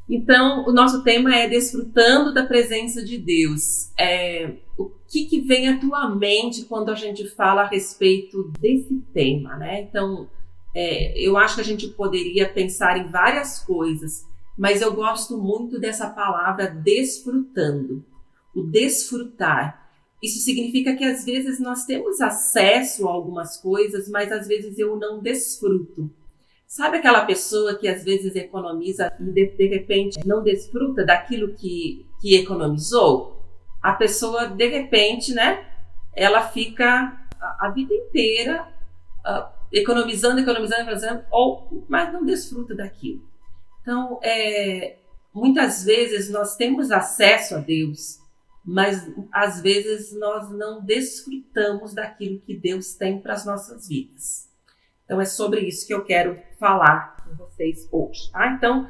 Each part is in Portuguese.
Então, o nosso tema é desfrutando da presença de Deus. O que vem à tua mente quando a gente fala a respeito desse tema, né? Então, eu acho que a gente poderia pensar em várias coisas, mas eu gosto muito dessa palavra desfrutando. O desfrutar. Isso significa que às vezes nós temos acesso a algumas coisas, mas às vezes eu não desfruto. Sabe aquela pessoa que às vezes economiza e de repente não desfruta daquilo que economizou? A pessoa, de repente, né, ela fica a vida inteira economizando, mas não desfruta daquilo. Então, muitas vezes nós temos acesso a Deus, mas às vezes nós não desfrutamos daquilo que Deus tem para as nossas vidas. Então é sobre isso que eu quero falar com vocês hoje, tá? Então,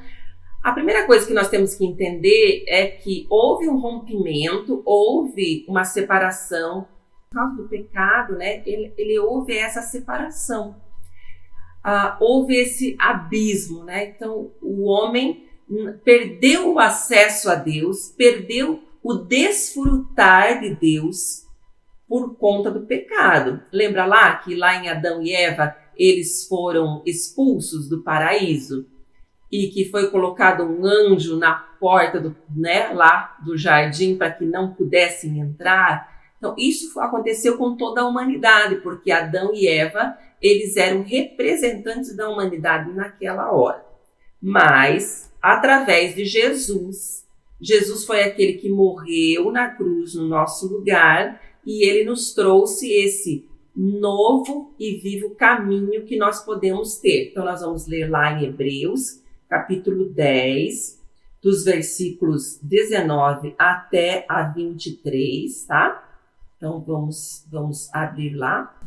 a primeira coisa que nós temos que entender é que houve um rompimento, houve uma separação. Por causa do pecado, né? Ele houve essa separação. Houve esse abismo, né? Então, o homem perdeu o acesso a Deus, perdeu o desfrutar de Deus por conta do pecado. Lembra lá que lá em Adão e Eva eles foram expulsos do paraíso e que foi colocado um anjo na porta lá do jardim para que não pudessem entrar? Então isso aconteceu com toda a humanidade, porque Adão e Eva eles eram representantes da humanidade naquela hora. Mas através de Jesus foi aquele que morreu na cruz no nosso lugar e ele nos trouxe esse novo e vivo caminho que nós podemos ter. Então nós vamos ler lá em Hebreus, capítulo 10, dos versículos 19 até a 23, tá? Então vamos abrir lá.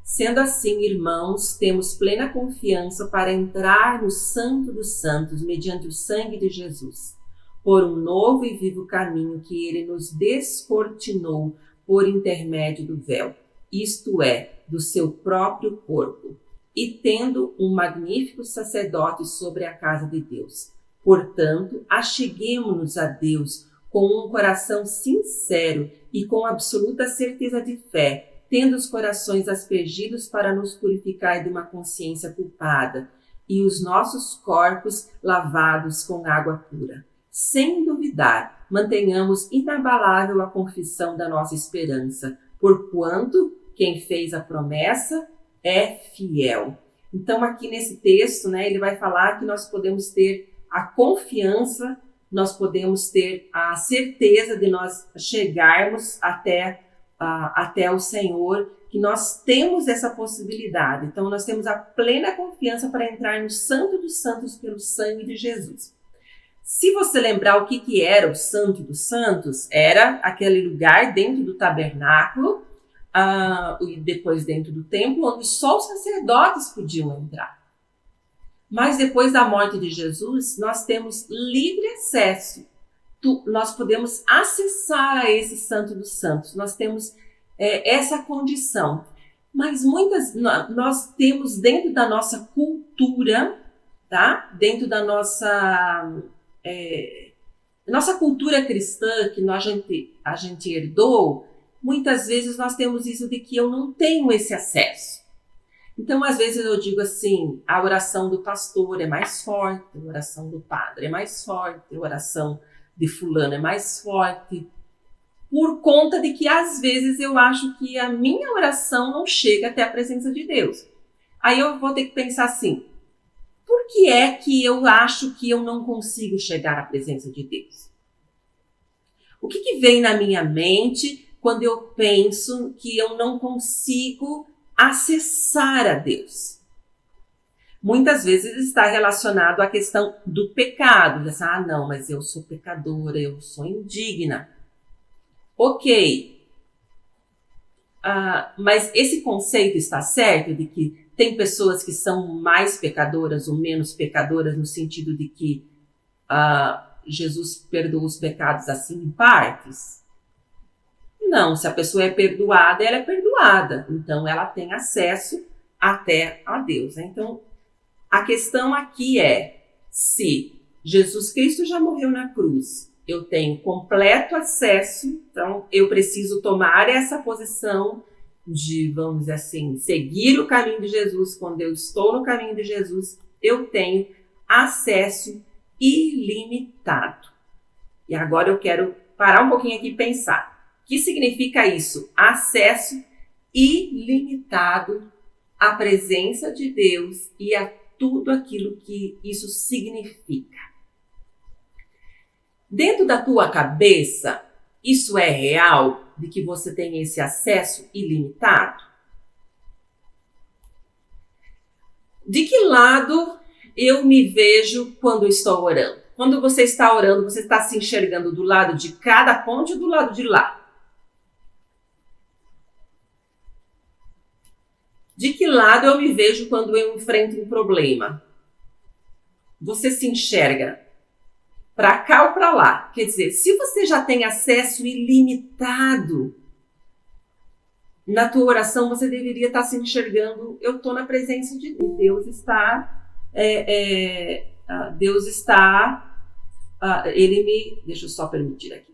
Sendo assim, irmãos, temos plena confiança para entrar no Santo dos Santos mediante o sangue de Jesus, por um novo e vivo caminho que ele nos descortinou por intermédio do véu, isto é, do seu próprio corpo, e tendo um magnífico sacerdote sobre a casa de Deus. Portanto, acheguemo-nos a Deus com um coração sincero e com absoluta certeza de fé, tendo os corações aspergidos para nos purificar de uma consciência culpada e os nossos corpos lavados com água pura. Sem duvidar, mantenhamos inabalável a confissão da nossa esperança, porquanto quem fez a promessa é fiel. Então aqui nesse texto, né, ele vai falar que nós podemos ter a confiança, nós podemos ter a certeza de nós chegarmos até o Senhor, que nós temos essa possibilidade. Então nós temos a plena confiança para entrar no Santo dos Santos pelo sangue de Jesus. Se você lembrar o que era o Santo dos Santos, era aquele lugar dentro do tabernáculo e depois dentro do templo, onde só os sacerdotes podiam entrar. Mas depois da morte de Jesus, nós temos livre acesso. Nós podemos acessar a esse Santo dos Santos. Nós temos essa condição. Mas nós temos dentro da nossa cultura, tá? Dentro da nossa cultura cristã que a gente herdou, muitas vezes nós temos isso de que eu não tenho esse acesso. Então, às vezes eu digo assim, a oração do pastor é mais forte, a oração do padre é mais forte, a oração de fulano é mais forte, por conta de que às vezes eu acho que a minha oração não chega até a presença de Deus. Aí eu vou ter que pensar assim, por que é que eu acho que eu não consigo chegar à presença de Deus? O que vem na minha mente quando eu penso que eu não consigo acessar a Deus? Muitas vezes está relacionado à questão do pecado. Não, mas eu sou pecadora, eu sou indigna. Ok. Mas esse conceito está certo de que tem pessoas que são mais pecadoras ou menos pecadoras no sentido de que Jesus perdoa os pecados assim em partes? Não, se a pessoa é perdoada, ela é perdoada. Então, ela tem acesso até a Deus. Então, a questão aqui é se Jesus Cristo já morreu na cruz. Eu tenho completo acesso, então eu preciso tomar essa posição de, vamos dizer assim, seguir o caminho de Jesus. Quando eu estou no caminho de Jesus, eu tenho acesso ilimitado. E agora eu quero parar um pouquinho aqui e pensar. O que significa isso? Acesso ilimitado à presença de Deus e a tudo aquilo que isso significa. Dentro da tua cabeça, isso é real? De que você tem esse acesso ilimitado? De que lado eu me vejo quando estou orando? Quando você está orando, você está se enxergando do lado de cada ponte ou do lado de lá? De que lado eu me vejo quando eu enfrento um problema? Você se enxerga para cá ou para lá? Quer dizer, se você já tem acesso ilimitado na tua oração, você deveria estar se enxergando, eu estou na presença de Deus. Deus está, ele me, deixa eu só permitir aqui,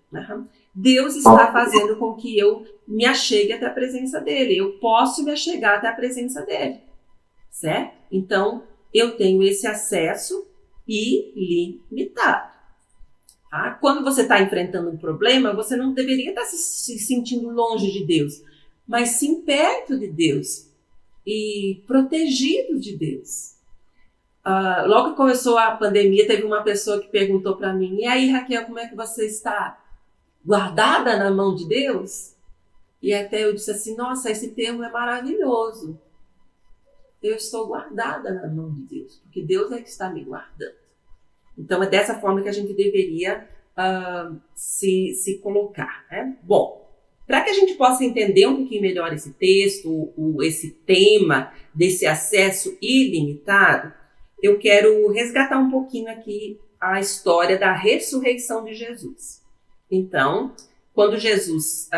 Deus está fazendo com que eu me achegue até a presença dele, eu posso me achegar até a presença dele, certo? Então, eu tenho esse acesso ilimitado. Tá? Quando você está enfrentando um problema, você não deveria estar se sentindo longe de Deus, mas sim perto de Deus e protegido de Deus. Logo que começou a pandemia, teve uma pessoa que perguntou para mim, e aí, Raquel, como é que você está? Guardada na mão de Deus? E até eu disse assim, nossa, esse termo é maravilhoso. Eu estou guardada na mão de Deus, porque Deus é que está me guardando. Então, é dessa forma que a gente deveria se colocar, né? Bom, para que a gente possa entender um pouquinho melhor esse texto, esse tema desse acesso ilimitado, eu quero resgatar um pouquinho aqui a história da ressurreição de Jesus. Então, quando Jesus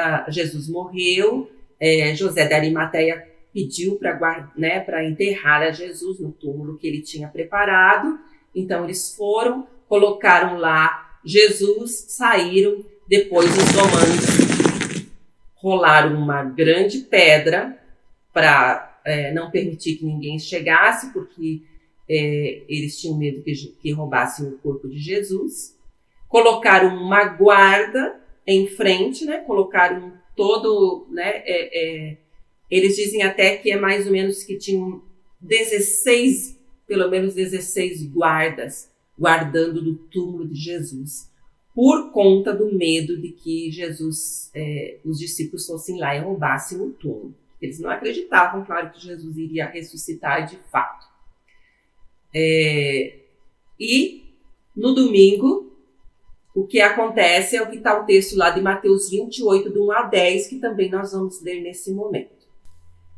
morreu, José de Arimateia pediu para enterrar a Jesus no túmulo que ele tinha preparado. Então, eles foram, colocaram lá Jesus, saíram. Depois, os romanos rolaram uma grande pedra para não permitir que ninguém chegasse, porque eles tinham medo que roubassem o corpo de Jesus. Colocaram uma guarda em frente, né? Colocaram todo, né? Eles dizem até que é mais ou menos que tinham pelo menos 16 guardas guardando do túmulo de Jesus, por conta do medo de que Jesus, os discípulos fossem lá e roubassem o túmulo. Eles não acreditavam, claro, que Jesus iria ressuscitar de fato. E no domingo, o que acontece é o que está o texto lá de Mateus 28, do 1 a 10, que também nós vamos ler nesse momento.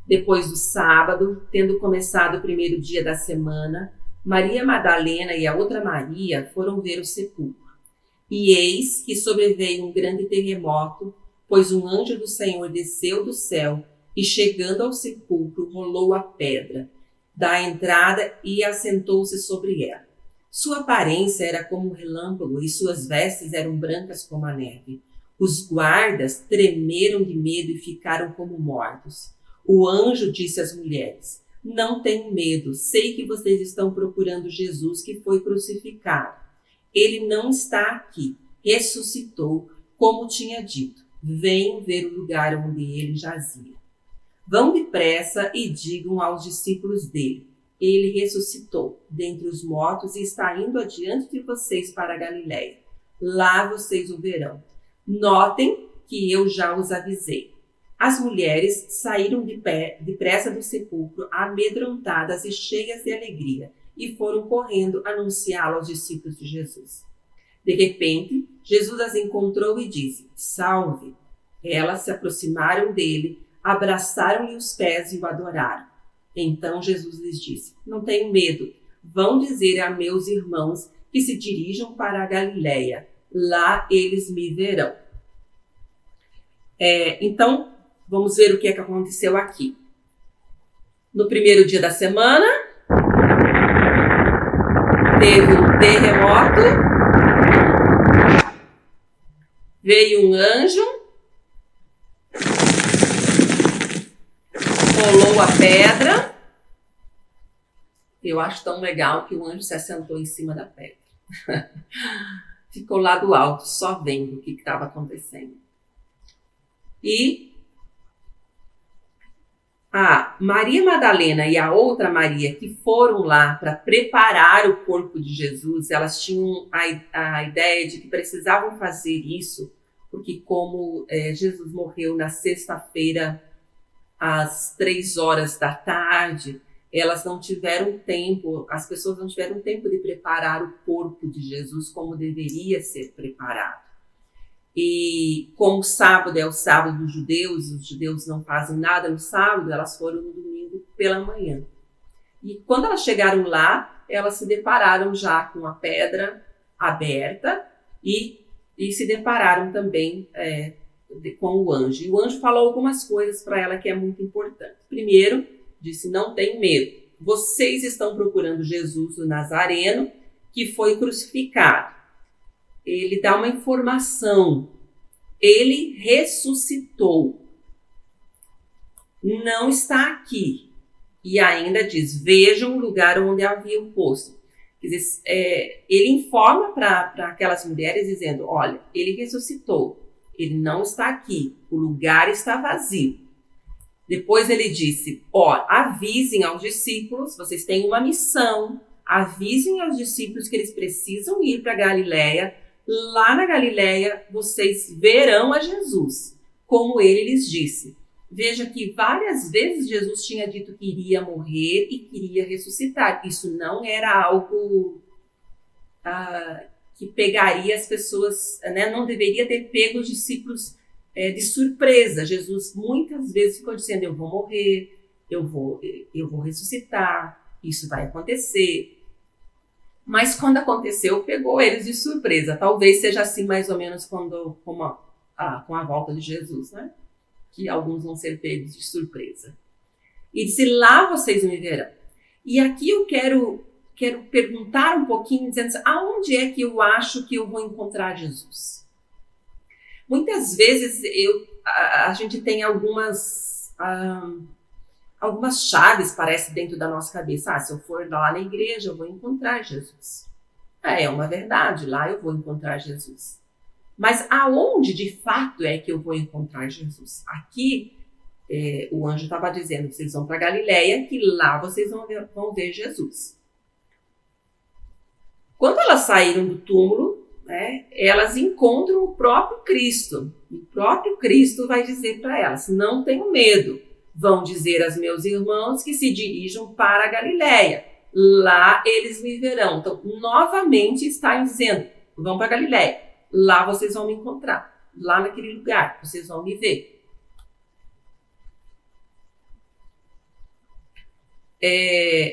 Depois do sábado, tendo começado o primeiro dia da semana, Maria Madalena e a outra Maria foram ver o sepulcro. E eis que sobreveio um grande terremoto, pois um anjo do Senhor desceu do céu e, chegando ao sepulcro, rolou a pedra da entrada e assentou-se sobre ela. Sua aparência era como um relâmpago e suas vestes eram brancas como a neve. Os guardas tremeram de medo e ficaram como mortos. O anjo disse às mulheres: não tenham medo, sei que vocês estão procurando Jesus que foi crucificado. Ele não está aqui, ressuscitou, como tinha dito. Venham ver o lugar onde ele jazia. Vão depressa e digam aos discípulos dele: ele ressuscitou dentre os mortos e está indo adiante de vocês para a Galileia. Lá vocês o verão. Notem que eu já os avisei. As mulheres saíram depressa do sepulcro, amedrontadas e cheias de alegria, e foram correndo anunciá-lo aos discípulos de Jesus. De repente, Jesus as encontrou e disse: salve! Elas se aproximaram dele, abraçaram-lhe os pés e o adoraram. Então Jesus lhes disse: não tenham medo, vão dizer a meus irmãos que se dirijam para a Galileia, lá eles me verão. Então, vamos ver o que aconteceu aqui. No primeiro dia da semana, teve um terremoto, veio um anjo, rolou a pedra. Eu acho tão legal que o anjo se assentou em cima da pedra. Ficou lá do alto, só vendo o que estava acontecendo. E a Maria Madalena e a outra Maria que foram lá para preparar o corpo de Jesus, elas tinham a ideia de que precisavam fazer isso, porque como Jesus morreu na sexta-feira às 15h, elas não tiveram tempo, as pessoas não tiveram tempo de preparar o corpo de Jesus como deveria ser preparado. E como o sábado é o sábado dos judeus, os judeus não fazem nada no sábado, elas foram no domingo pela manhã. E quando elas chegaram lá, elas se depararam já com a pedra aberta e se depararam também com o anjo. E o anjo falou algumas coisas para ela que é muito importante. Primeiro, disse: não tenham medo, vocês estão procurando Jesus, o Nazareno, que foi crucificado. Ele dá uma informação: ele ressuscitou, não está aqui. E ainda diz: vejam o lugar onde haviam posto. Quer dizer, ele informa para aquelas mulheres dizendo: olha, ele ressuscitou, ele não está aqui, o lugar está vazio. Depois ele disse: avisem aos discípulos, vocês têm uma missão, avisem aos discípulos que eles precisam ir para Galileia. Lá na Galileia vocês verão a Jesus, como ele lhes disse. Veja que várias vezes Jesus tinha dito que iria morrer e queria ressuscitar. Isso não era algo que pegaria as pessoas, né? Não deveria ter pego os discípulos de surpresa. Jesus muitas vezes ficou dizendo: eu vou morrer, eu vou ressuscitar, isso vai acontecer. Mas quando aconteceu, pegou eles de surpresa. Talvez seja assim mais ou menos com a volta de Jesus, né? Que alguns vão ser pegos de surpresa. E disse: lá vocês me verão. E aqui eu quero perguntar um pouquinho, dizendo assim: aonde é que eu acho que eu vou encontrar Jesus? Muitas vezes a gente tem algumas chaves, parece, dentro da nossa cabeça. Se eu for lá na igreja, eu vou encontrar Jesus. É uma verdade, lá eu vou encontrar Jesus. Mas aonde de fato é que eu vou encontrar Jesus? Aqui, o anjo estava dizendo: vocês vão para Galileia, que lá vocês vão ver Jesus. Quando elas saíram do túmulo, né, elas encontram o próprio Cristo. O próprio Cristo vai dizer para elas: não tenham medo. Vão dizer aos meus irmãos que se dirijam para a Galileia. Lá eles me verão. Então, novamente está dizendo: vão para a Galileia. Lá vocês vão me encontrar. Lá naquele lugar, vocês vão me ver.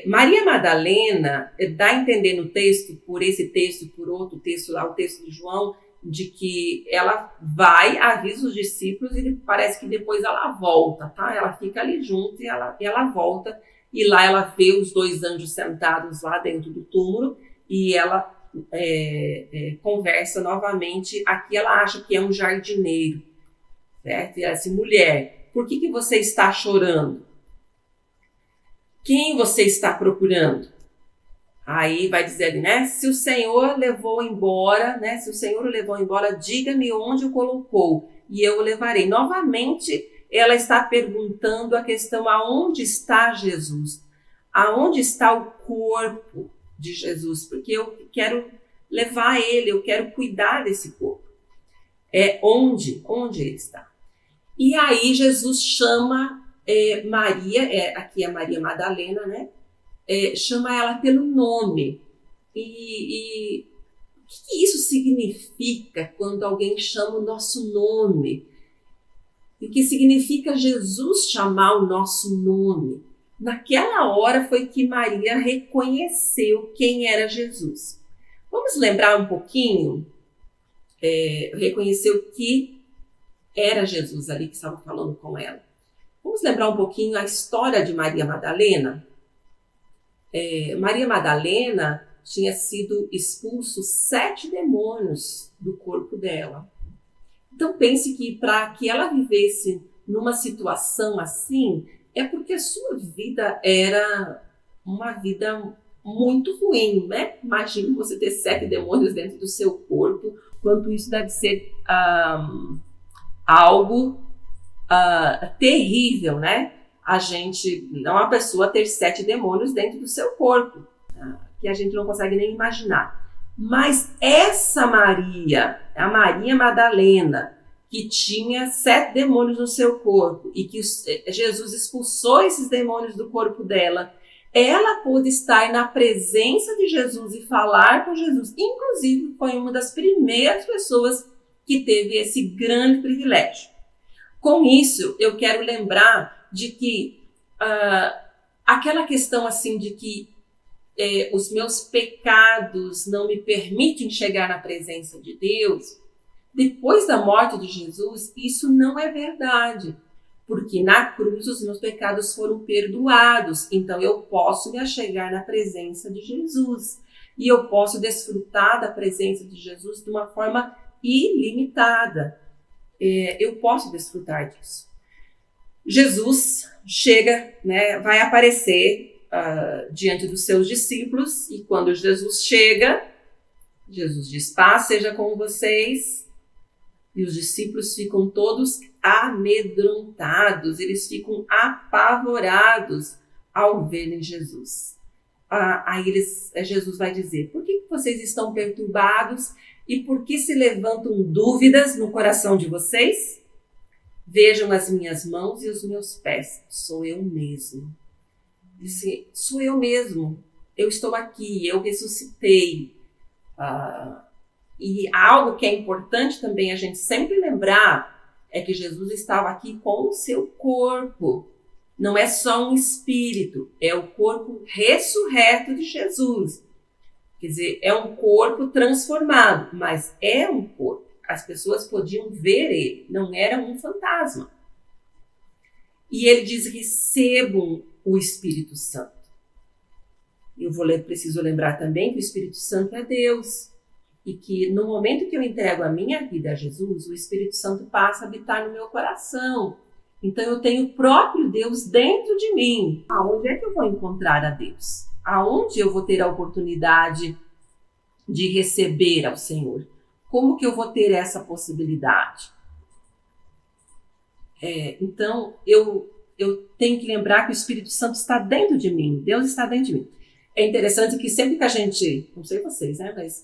Maria Madalena dá a entender no texto, por esse texto, por outro texto lá, o texto de João, de que ela vai, avisa os discípulos e parece que depois ela volta, tá? Ela fica ali junto e ela volta, e lá ela vê os dois anjos sentados lá dentro do túmulo e ela conversa novamente. Aqui ela acha que é um jardineiro, certo? E ela diz: mulher, por que você está chorando? Quem você está procurando? Aí vai dizer, né? Se o Senhor levou embora, né? Se o Senhor o levou embora, diga-me onde o colocou e eu o levarei. Novamente, ela está perguntando a questão: aonde está Jesus? Aonde está o corpo de Jesus? Porque eu quero levar ele, eu quero cuidar desse corpo. Onde ele está? E aí Jesus chama Maria, aqui é Maria Madalena, né? Chama ela pelo nome. E o que isso significa quando alguém chama o nosso nome? E o que significa Jesus chamar o nosso nome? Naquela hora foi que Maria reconheceu quem era Jesus. Vamos lembrar um pouquinho? Reconheceu que era Jesus ali que estava falando com ela. Vamos lembrar um pouquinho a história de Maria Madalena? Maria Madalena, tinha sido expulso 7 demônios do corpo dela. Então pense que para que ela vivesse numa situação assim, é porque a sua vida era uma vida muito ruim, né? Imagine você ter 7 demônios dentro do seu corpo, quanto isso deve ser algo terrível, né? Uma pessoa ter 7 demônios dentro do seu corpo, que a gente não consegue nem imaginar. Mas essa Maria, a Maria Madalena, que tinha 7 demônios no seu corpo e que Jesus expulsou esses demônios do corpo dela, ela pôde estar na presença de Jesus e falar com Jesus. Inclusive, foi uma das primeiras pessoas que teve esse grande privilégio. Com isso, eu quero lembrar de que aquela questão assim de que os meus pecados não me permitem chegar na presença de Deus, depois da morte de Jesus, isso não é verdade. Porque na cruz os meus pecados foram perdoados. Então eu posso me achegar na presença de Jesus. E eu posso desfrutar da presença de Jesus de uma forma ilimitada. Eu posso desfrutar disso. Jesus chega, né, vai aparecer diante dos seus discípulos. E quando Jesus chega, Jesus diz: paz seja com vocês. E os discípulos ficam todos amedrontados, eles ficam apavorados ao verem Jesus. Aí Jesus vai dizer: por que vocês estão perturbados e por que se levantam dúvidas no coração de vocês? Vejam as minhas mãos e os meus pés, sou eu mesmo. Disse: sou eu mesmo, eu estou aqui, eu ressuscitei. E algo que é importante também a gente sempre lembrar é que Jesus estava aqui com o seu corpo. Não é só um espírito, é o corpo ressurreto de Jesus. Quer dizer, é um corpo transformado, mas é um corpo. As pessoas podiam ver ele, não era um fantasma. E ele diz: recebam o Espírito Santo. Preciso lembrar também que o Espírito Santo é Deus. E que no momento que eu entrego a minha vida a Jesus, o Espírito Santo passa a habitar no meu coração. Então eu tenho o próprio Deus dentro de mim. Aonde é que eu vou encontrar a Deus? Aonde eu vou ter a oportunidade de receber ao Senhor? Como que eu vou ter essa possibilidade? Então eu tenho que lembrar que o Espírito Santo está dentro de mim. Deus está dentro de mim. É interessante que sempre que a gente, não sei vocês, né, mas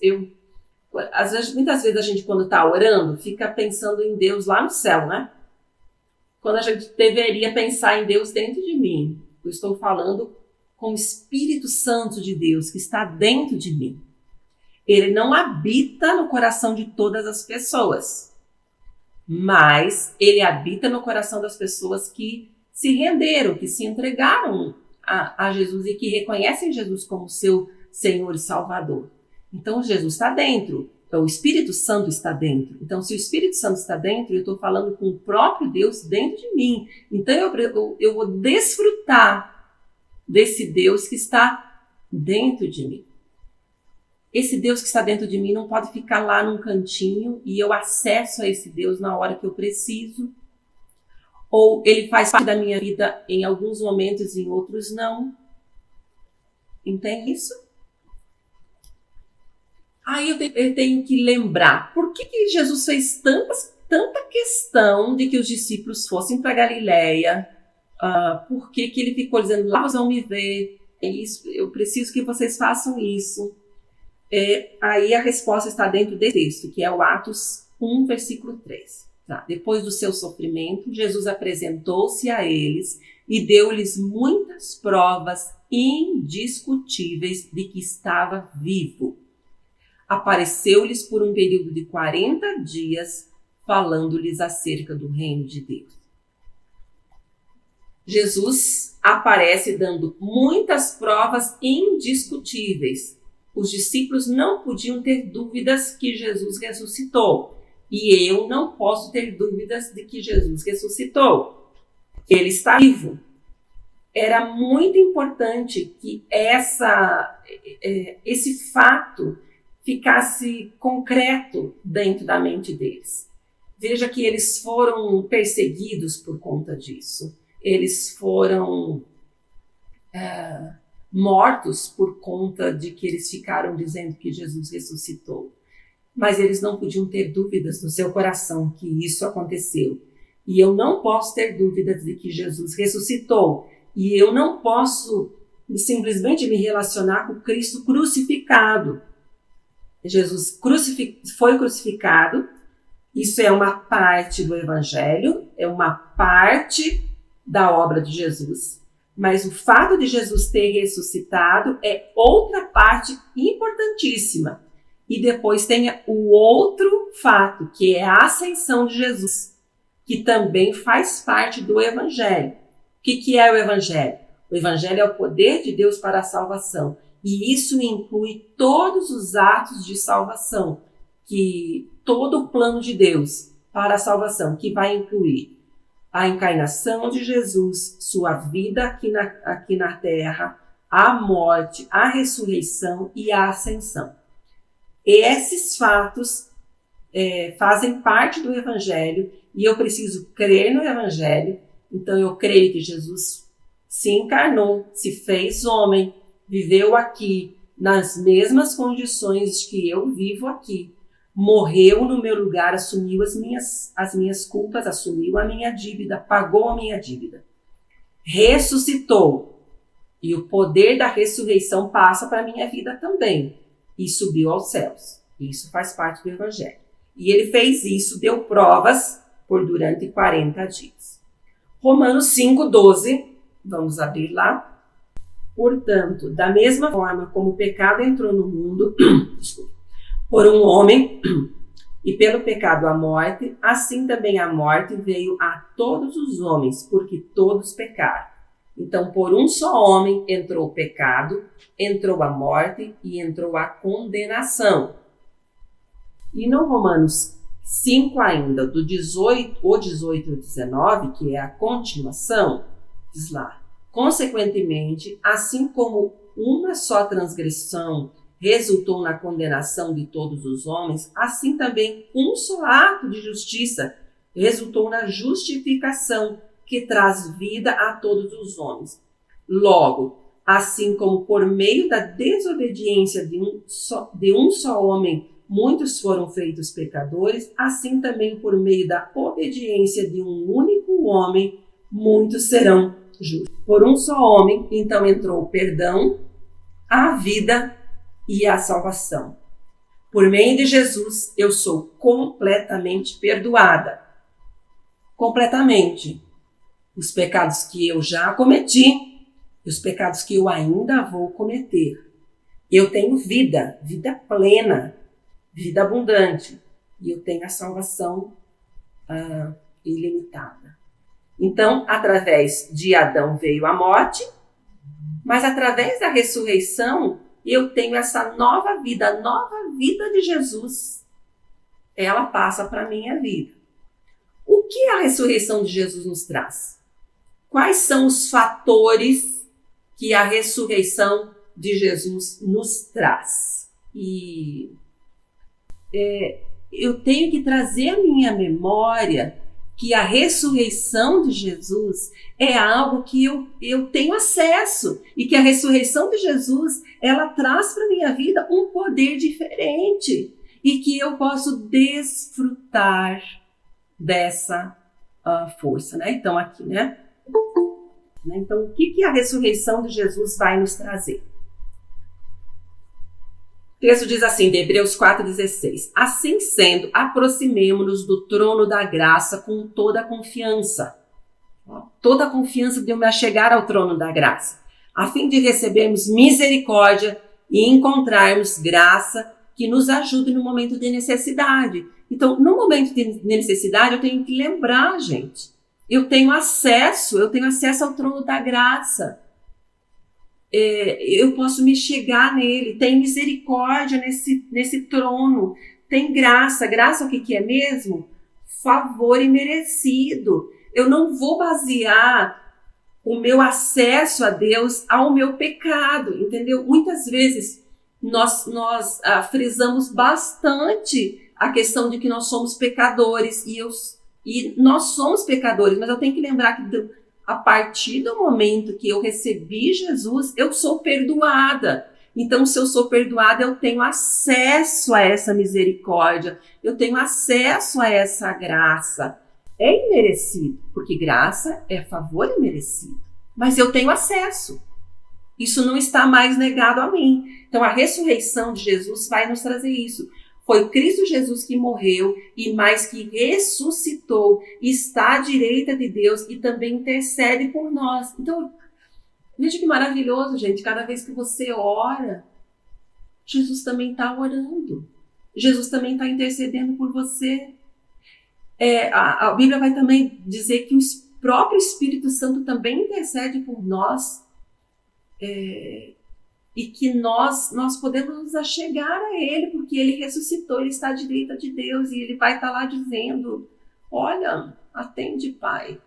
muitas vezes a gente, quando está orando, fica pensando em Deus lá no céu, né? Quando a gente deveria pensar em Deus dentro de mim. Eu estou falando com o Espírito Santo de Deus que está dentro de mim. Ele não habita no coração de todas as pessoas, mas ele habita no coração das pessoas que se renderam, que se entregaram a Jesus e que reconhecem Jesus como seu Senhor e Salvador. Então, Jesus está dentro, o Espírito Santo está dentro. Então, se o Espírito Santo está dentro, eu estou falando com o próprio Deus dentro de mim. Então, eu vou desfrutar desse Deus que está dentro de mim. Esse Deus que está dentro de mim não pode ficar lá num cantinho e eu acesso a esse Deus na hora que eu preciso. Ou ele faz parte da minha vida em alguns momentos e em outros não. Entende isso? Aí eu tenho que lembrar, por que Jesus fez tanta questão de que os discípulos fossem para Galileia? Por que ele ficou dizendo: lá vocês vão me ver, eu preciso que vocês façam isso? Aí a resposta está dentro desse texto, que é o Atos 1, versículo 3. Tá? Depois do seu sofrimento, Jesus apresentou-se a eles e deu-lhes muitas provas indiscutíveis de que estava vivo. Apareceu-lhes por um período de 40 dias, falando-lhes acerca do reino de Deus. Jesus aparece dando muitas provas indiscutíveis. Os discípulos não podiam ter dúvidas que Jesus ressuscitou. E eu não posso ter dúvidas de que Jesus ressuscitou. Ele está vivo. era muito importante que esse fato ficasse concreto dentro da mente deles. Veja que eles foram perseguidos por conta disso. Eles foram mortos por conta de que eles ficaram dizendo que Jesus ressuscitou. Mas eles não podiam ter dúvidas no seu coração que isso aconteceu. E eu não posso ter dúvidas de que Jesus ressuscitou. E eu não posso simplesmente me relacionar com Cristo crucificado. Jesus foi crucificado. Isso é uma parte do Evangelho, é uma parte da obra de Jesus. Mas o fato de Jesus ter ressuscitado é outra parte importantíssima. E depois tem o outro fato, que é a ascensão de Jesus, que também faz parte do Evangelho. O que é o Evangelho? O Evangelho é o poder de Deus para a salvação. E isso inclui todos os atos de salvação, todo o plano de Deus para a salvação, que vai incluir a encarnação de Jesus, sua vida aqui na terra, a morte, a ressurreição e a ascensão. E esses fatos fazem parte do Evangelho e eu preciso crer no Evangelho. Então eu creio que Jesus se encarnou, se fez homem, viveu aqui nas mesmas condições que eu vivo aqui. Morreu no meu lugar, assumiu as minhas culpas, assumiu a minha dívida, pagou a minha dívida. Ressuscitou. E o poder da ressurreição passa para a minha vida também. E subiu aos céus. Isso faz parte do Evangelho. E ele fez isso, deu provas por durante 40 dias. Romanos 5,12, vamos abrir lá. Portanto, da mesma forma como o pecado entrou no mundo, por um homem, e pelo pecado a morte, assim também a morte veio a todos os homens, porque todos pecaram. Então, por um só homem entrou o pecado, entrou a morte e entrou a condenação. E no Romanos 5 ainda, do 18 ao 19, que é a continuação, diz lá: consequentemente, assim como uma só transgressão resultou na condenação de todos os homens, assim também um só ato de justiça resultou na justificação, que traz vida a todos os homens. Logo, assim como por meio da desobediência de um só homem muitos foram feitos pecadores, assim também por meio da obediência de um único homem muitos serão justos. Por um só homem, então, entrou o perdão, a vida e a salvação. Por meio de Jesus, eu sou completamente perdoada. Completamente. Os pecados que eu já cometi e os pecados que eu ainda vou cometer. Eu tenho vida plena, vida abundante. E eu tenho a salvação ilimitada. Então, através de Adão veio a morte, mas através da ressurreição, eu tenho essa nova vida, a nova vida de Jesus. Ela passa para a minha vida. O que a ressurreição de Jesus nos traz? Quais são os fatores que a ressurreição de Jesus nos traz? E eu tenho que trazer à minha memória que a ressurreição de Jesus é algo que eu tenho acesso e que a ressurreição de Jesus, ela traz para a minha vida um poder diferente e que eu posso desfrutar dessa força, né? Então aqui, né? Então o que a ressurreição de Jesus vai nos trazer? O texto diz assim, de Hebreus 4,16. Assim sendo, aproximemo-nos do trono da graça com toda a confiança. Toda a confiança de eu me achegar ao trono da graça, a fim de recebermos misericórdia e encontrarmos graça que nos ajude no momento de necessidade. Então, no momento de necessidade, eu tenho que lembrar, gente. Eu tenho acesso ao trono da graça. Eu posso me chegar nele, tem misericórdia nesse trono, tem graça. Graça o que é mesmo? Favor imerecido. Eu não vou basear o meu acesso a Deus ao meu pecado, entendeu? Muitas vezes nós frisamos bastante a questão de que nós somos pecadores, e nós somos pecadores, mas eu tenho que lembrar que a partir do momento que eu recebi Jesus, eu sou perdoada. Então, se eu sou perdoada, eu tenho acesso a essa misericórdia, eu tenho acesso a essa graça. É imerecido, porque graça é favor imerecido, mas eu tenho acesso. Isso não está mais negado a mim. Então, a ressurreição de Jesus vai nos trazer isso. Foi Cristo Jesus que morreu e mais que ressuscitou, está à direita de Deus e também intercede por nós. Então, veja que maravilhoso, gente. Cada vez que você ora, Jesus também está orando. Jesus também está intercedendo por você. A Bíblia vai também dizer que o próprio Espírito Santo também intercede por nós. E que nós podemos nos achegar a Ele, porque Ele ressuscitou, Ele está à direita de Deus, e Ele vai estar lá dizendo, olha, atende Pai,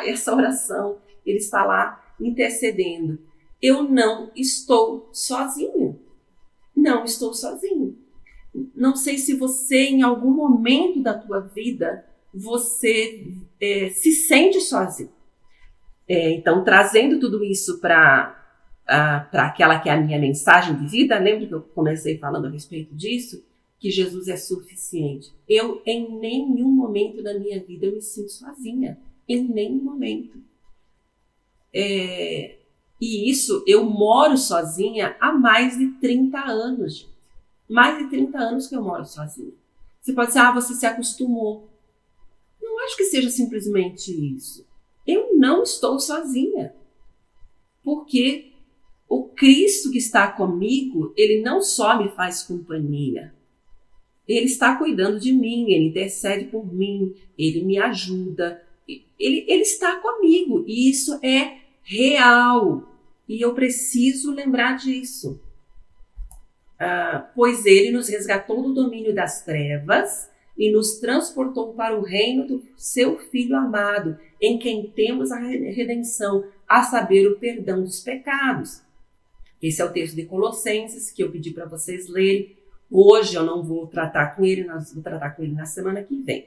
essa oração. Ele está lá intercedendo. Eu não estou sozinho. Não estou sozinho. Não sei se você, em algum momento da tua vida, você se sente sozinho. Então, trazendo tudo isso para aquela que é a minha mensagem de vida, lembra que eu comecei falando a respeito disso? Que Jesus é suficiente. Eu, em nenhum momento da minha vida, eu me sinto sozinha. Em nenhum momento. E isso, eu moro sozinha há mais de 30 anos, gente. Mais de 30 anos que eu moro sozinha. Você pode dizer, você se acostumou. Não acho que seja simplesmente isso. Eu não estou sozinha. Porque o Cristo que está comigo, ele não só me faz companhia. Ele está cuidando de mim, ele intercede por mim, ele me ajuda. Ele está comigo e isso é real. E eu preciso lembrar disso. Pois ele nos resgatou do domínio das trevas e nos transportou para o reino do seu Filho amado, em quem temos a redenção, a saber, o perdão dos pecados. Esse é o texto de Colossenses, que eu pedi para vocês lerem. Hoje eu não vou tratar com ele, nós vamos tratar com ele na semana que vem.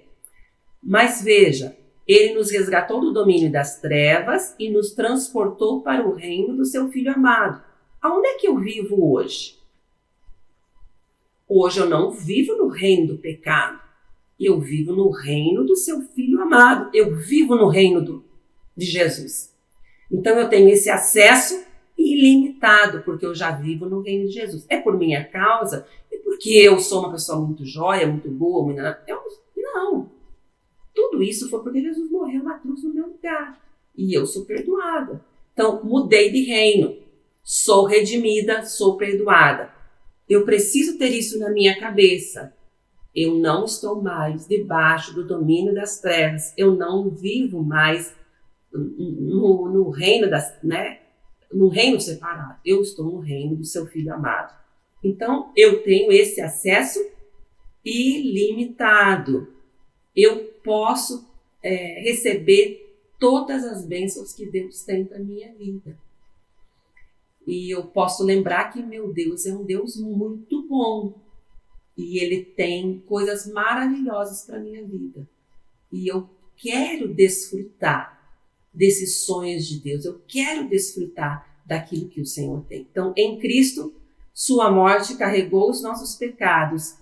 Mas veja, ele nos resgatou do domínio das trevas e nos transportou para o reino do seu Filho amado. Aonde é que eu vivo hoje? Hoje eu não vivo no reino do pecado. Eu vivo no reino do seu Filho amado. Eu vivo no reino de Jesus. Então eu tenho esse acesso ilimitado, porque eu já vivo no reino de Jesus. É por minha causa? É porque eu sou uma pessoa muito jóia, muito boa? Não. Tudo isso foi porque Jesus morreu na cruz no meu lugar. E eu sou perdoada. Então, mudei de reino. Sou redimida, sou perdoada. Eu preciso ter isso na minha cabeça. Eu não estou mais debaixo do domínio das trevas. Eu não vivo mais no reino no reino separado. Eu estou no reino do seu Filho amado. Então, eu tenho esse acesso ilimitado. Eu posso receber todas as bênçãos que Deus tem para a minha vida. E eu posso lembrar que meu Deus é um Deus muito bom. E Ele tem coisas maravilhosas para a minha vida. E eu quero desfrutar desses sonhos de Deus. Eu quero desfrutar daquilo que o Senhor tem. Então, em Cristo, sua morte carregou os nossos pecados.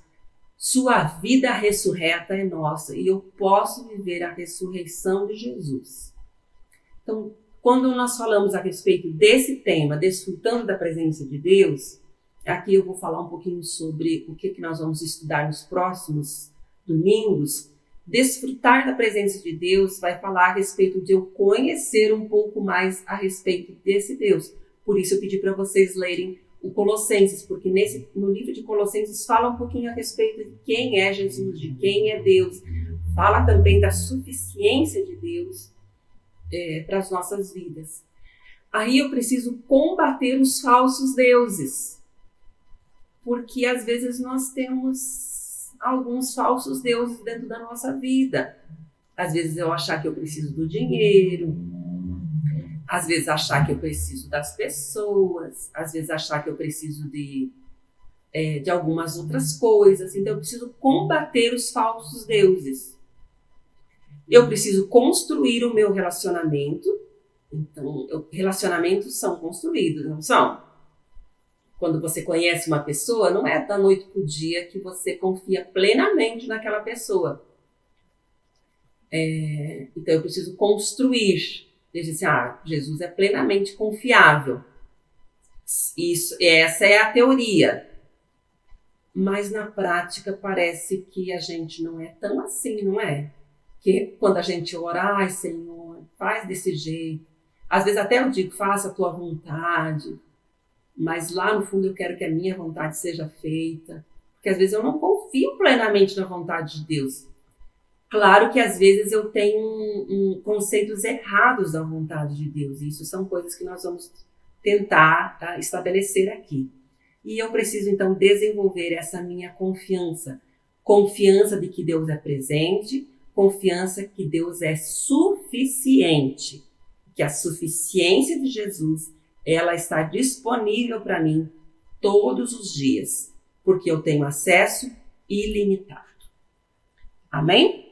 Sua vida ressurreta é nossa. E eu posso viver a ressurreição de Jesus. Então, quando nós falamos a respeito desse tema, desfrutando da presença de Deus, aqui eu vou falar um pouquinho sobre o que nós vamos estudar nos próximos domingos. Desfrutar da presença de Deus vai falar a respeito de eu conhecer um pouco mais a respeito desse Deus. Por isso eu pedi para vocês lerem o Colossenses, porque no livro de Colossenses fala um pouquinho a respeito de quem é Jesus, de quem é Deus. Fala também da suficiência de Deus para as nossas vidas. Aí eu preciso combater os falsos deuses, porque às vezes nós temos alguns falsos deuses dentro da nossa vida. Às vezes eu achar que eu preciso do dinheiro, Às vezes achar que eu preciso das pessoas, às vezes achar que eu preciso de algumas outras coisas. Então eu preciso combater os falsos deuses. Eu preciso construir o meu relacionamento. Então, relacionamentos são construídos, não são? Quando você conhece uma pessoa, não é da noite para o dia que você confia plenamente naquela pessoa. Então, eu preciso construir. Dizer assim, Jesus é plenamente confiável. Essa é a teoria. Mas na prática parece que a gente não é tão assim, não é? Que quando a gente ora, ai Senhor, faz desse jeito. Às vezes até eu digo, faça a tua vontade. Mas lá no fundo eu quero que a minha vontade seja feita. Porque às vezes eu não confio plenamente na vontade de Deus. Claro que às vezes eu tenho conceitos errados da vontade de Deus. E isso são coisas que nós vamos tentar estabelecer aqui. E eu preciso então desenvolver essa minha confiança. Confiança de que Deus é presente, confiança que Deus é suficiente. Que a suficiência de Jesus, ela está disponível para mim todos os dias. Porque eu tenho acesso ilimitado. Amém?